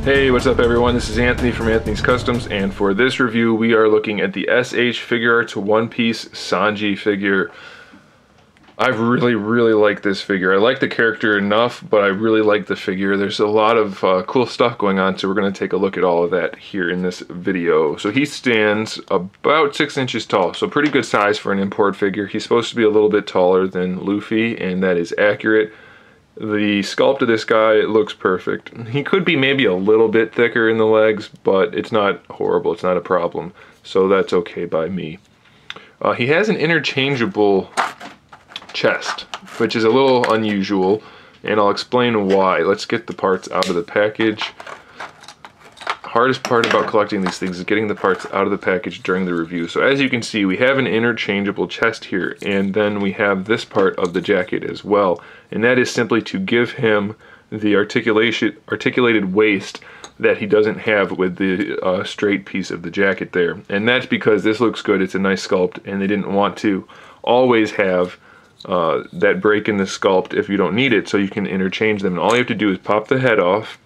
Hey, what's up everyone? This is Anthony from Anthony's Customs, and for this review we are looking at the SH Figuarts one-piece Sanji figure. I really like this figure. I like the character enough, but I really like the figure. There's a lot of cool stuff going on, so we're going to take a look at all of that here in this video. So he stands about 6 inches tall, so pretty good size for an import figure. He's supposed to be a little bit taller than Luffy, and that is accurate. The sculpt of this guy looks perfect. He could be maybe a little bit thicker in the legs, but it's not horrible. It's not a problem. So that's okay by me. He has an interchangeable chest, which is a little unusual, and I'll explain why. Let's get the parts out of the package. Hardest part about collecting these things is getting the parts out of the package during the review. So as you can see, we have an interchangeable chest here, and then we have this part of the jacket as well, and that is simply to give him the articulated waist that he doesn't have with the straight piece of the jacket there. And that's because this looks good, it's a nice sculpt, and they didn't want to always have that break in the sculpt if you don't need it, so you can interchange them. And all you have to do is pop the head off,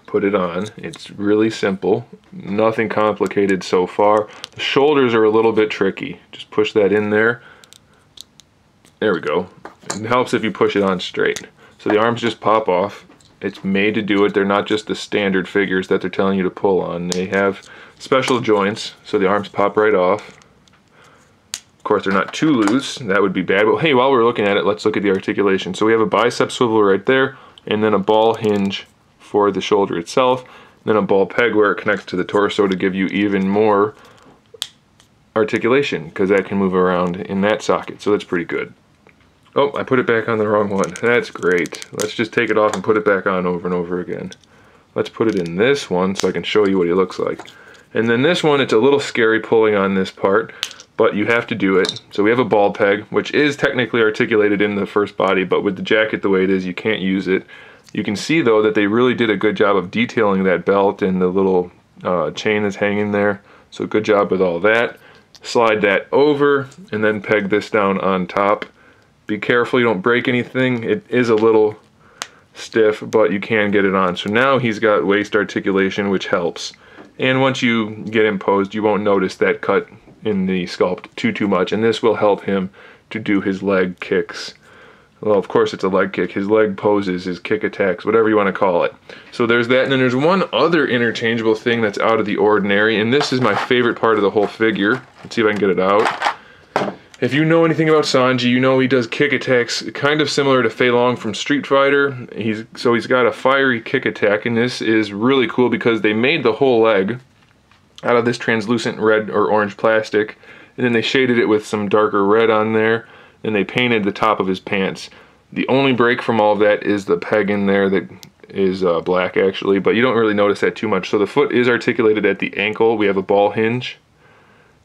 put it on. It's really simple, nothing complicated so far. The shoulders are a little bit tricky. Just push that in there. There we go. It helps if you push it on straight. So the arms just pop off. It's made to do it. They're not just the standard figures that they're telling you to pull on. They have special joints, so the arms pop right off. Of course, they're not too loose. That would be bad. But hey, while we're looking at it, let's look at the articulation. So we have a bicep swivel right there, and then a ball hinge for the shoulder itself, then a ball peg where it connects to the torso to give you even more articulation, because that can move around in that socket, so that's pretty good. Oh, I put it back on the wrong one. That's great. Let's just take it off and put it back on over and over again. Let's put it in this one so I can show you what he looks like. And then this one, it's a little scary pulling on this part, but you have to do it. So we have a ball peg, which is technically articulated in the first body, but with the jacket the way it is, you can't use it. You can see though that they really did a good job of detailing that belt and the little chain that's hanging there. So good job with all that. Slide that over and then peg this down on top. Be careful you don't break anything. It is a little stiff, but you can get it on. So now he's got waist articulation, which helps. And once you get him posed, you won't notice that cut in the sculpt too much. And this will help him to do his leg kicks. Well, of course it's a leg kick. His leg poses, his kick attacks, whatever you want to call it. So there's that, and then there's one other interchangeable thing that's out of the ordinary, and this is my favorite part of the whole figure. Let's see if I can get it out. If you know anything about Sanji, you know he does kick attacks kind of similar to Fei Long from Street Fighter. He's got a fiery kick attack, and this is really cool because they made the whole leg out of this translucent red or orange plastic, and then they shaded it with some darker red on there, and they painted the top of his pants. The only break from all of that is the peg in there that is black actually, but you don't really notice that too much. So the foot is articulated at the ankle. We have a ball hinge.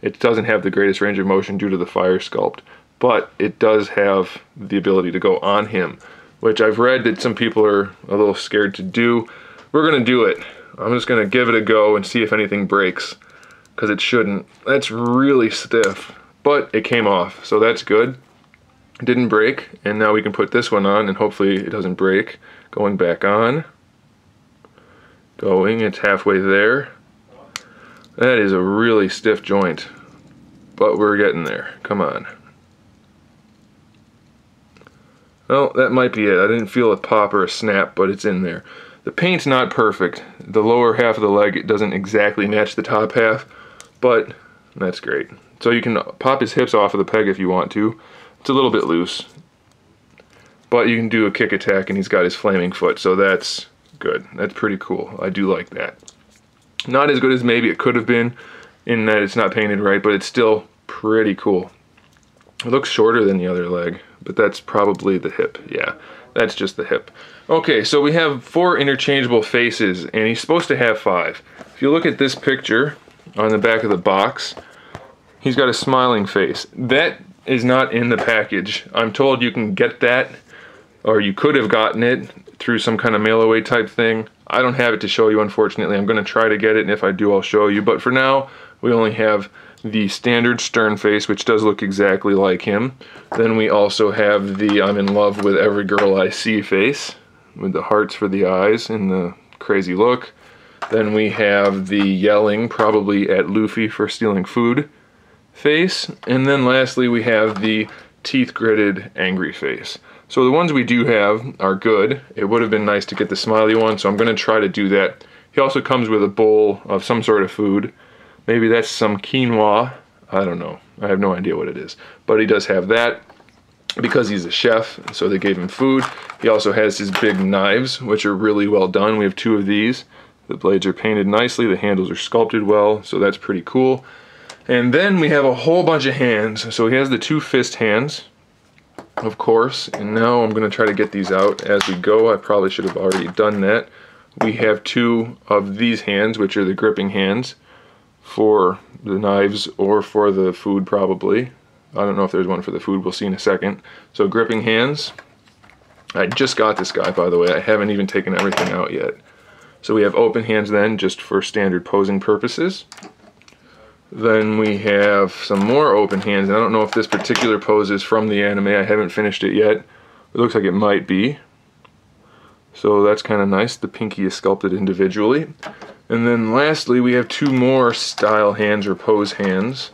It doesn't have the greatest range of motion due to the fire sculpt, but it does have the ability to go on him, which I've read that some people are a little scared to do. We're gonna do it. I'm just gonna give it a go and see if anything breaks, because it shouldn't. That's really stiff, but it came off, so that's good. It didn't break, and now we can put this one on and hopefully it doesn't break. Going back on. Going, it's halfway there. That is a really stiff joint, but we're getting there. Come on. Well, that might be it. I didn't feel a pop or a snap, but it's in there. The paint's not perfect. The lower half of the leg, it doesn't exactly match the top half, but that's great. So you can pop his hips off of the peg if you want to. It's a little bit loose, but you can do a kick attack, and he's got his flaming foot, so that's good. That's pretty cool. I do like that. Not as good as maybe it could have been in that it's not painted right, but it's still pretty cool. It looks shorter than the other leg, but that's probably the hip. Yeah, that's just the hip. Okay, so we have 4 interchangeable faces, and he's supposed to have 5. If you look at this picture on the back of the box, he's got a smiling face. That is not in the package. I'm told you can get that, or you could have gotten it through some kind of mail away type thing. I don't have it to show you, unfortunately. I'm going to try to get it, and if I do, I'll show you. But for now, we only have the standard stern face, which does look exactly like him. Then we also have the I'm in love with every girl I see face, with the hearts for the eyes and the crazy look. Then we have the yelling, probably at Luffy for stealing food face. And then lastly, we have the teeth gritted angry face. So the ones we do have are good. It would have been nice to get the smiley one, so I'm going to try to do that. He also comes with a bowl of some sort of food. Maybe that's some quinoa. I don't know. I have no idea what it is. But he does have that because he's a chef, so they gave him food. He also has his big knives, which are really well done. We have 2 of these. The blades are painted nicely. The handles are sculpted well, so that's pretty cool. And then we have a whole bunch of hands. So he has the 2 fist hands, of course. And now I'm going to try to get these out as we go. I probably should have already done that. We have 2 of these hands, which are the gripping hands for the knives or for the food probably. I don't know if there's one for the food. We'll see in a second. So gripping hands. I just got this guy, by the way. I haven't even taken everything out yet. So we have open hands then, just for standard posing purposes. Then we have some more open hands. I don't know if this particular pose is from the anime. I haven't finished it yet. It looks like it might be. So that's kind of nice. The pinky is sculpted individually. And then lastly, we have 2 more style hands or pose hands.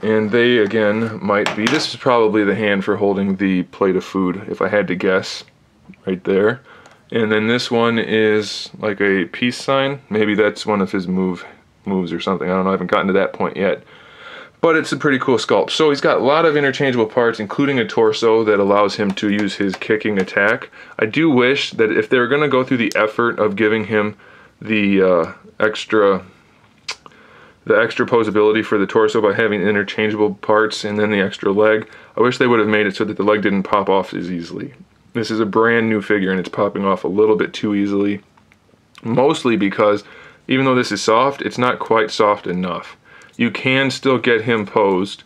And they, again, might be... This is probably the hand for holding the plate of food, if I had to guess. Right there. And then this one is like a peace sign. Maybe that's one of his moves or something. I don't know. I haven't gotten to that point yet. But it's a pretty cool sculpt. So he's got a lot of interchangeable parts, including a torso that allows him to use his kicking attack. I do wish that if they're going to go through the effort of giving him the extra posability for the torso by having interchangeable parts and then the extra leg, I wish they would have made it so that the leg didn't pop off as easily. This is a brand new figure and it's popping off a little bit too easily. Mostly because even though this is soft, it's not quite soft enough. You can still get him posed,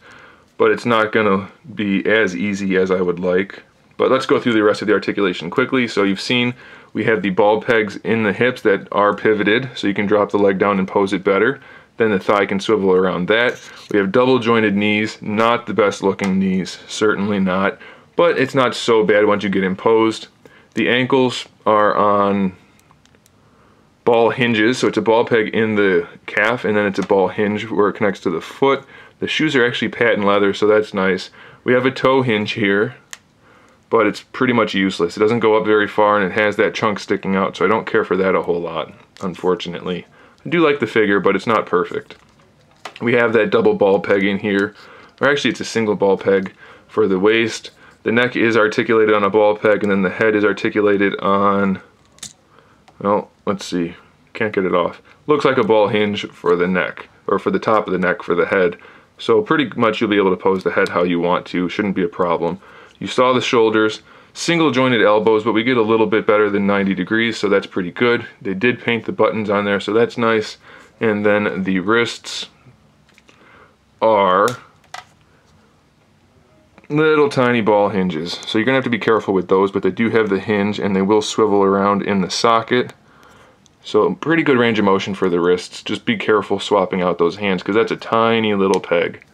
but it's not going to be as easy as I would like. But let's go through the rest of the articulation quickly. So you've seen we have the ball pegs in the hips that are pivoted, so you can drop the leg down and pose it better. Then the thigh can swivel around that. We have double jointed knees, not the best looking knees, certainly not. But it's not so bad once you get him posed. The ankles are on ball hinges, so it's a ball peg in the calf and then it's a ball hinge where it connects to the foot. The shoes are actually patent leather, so that's nice. We have a toe hinge here, but it's pretty much useless. It doesn't go up very far and it has that chunk sticking out, so I don't care for that a whole lot, unfortunately. I do like the figure, but it's not perfect. We have that double ball peg in here, or actually it's a single ball peg for the waist. The neck is articulated on a ball peg and then the head is articulated on, well, let's see, can't get it off. Looks like a ball hinge for the neck, or for the top of the neck for the head. So pretty much you'll be able to pose the head how you want to, shouldn't be a problem. You saw the shoulders, single jointed elbows, but we get a little bit better than 90 degrees, so that's pretty good. They did paint the buttons on there, so that's nice. And then the wrists are little tiny ball hinges. So you're gonna have to be careful with those, but they do have the hinge and they will swivel around in the socket. So pretty good range of motion for the wrists. Just be careful swapping out those hands because that's a tiny little peg.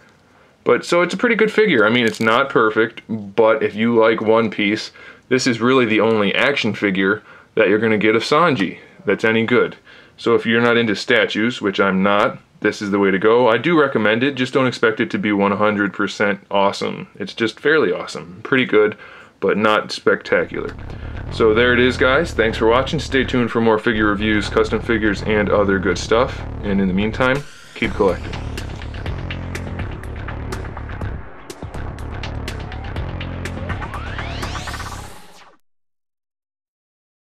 But so it's a pretty good figure. I mean, it's not perfect, but if you like One Piece, this is really the only action figure that you're gonna get of Sanji that's any good. So if you're not into statues, which I'm not, this is the way to go. I do recommend it, just don't expect it to be 100% awesome. It's just fairly awesome. Pretty good, but not spectacular. So there it is, guys. Thanks for watching. Stay tuned for more figure reviews, custom figures, and other good stuff. And in the meantime, keep collecting.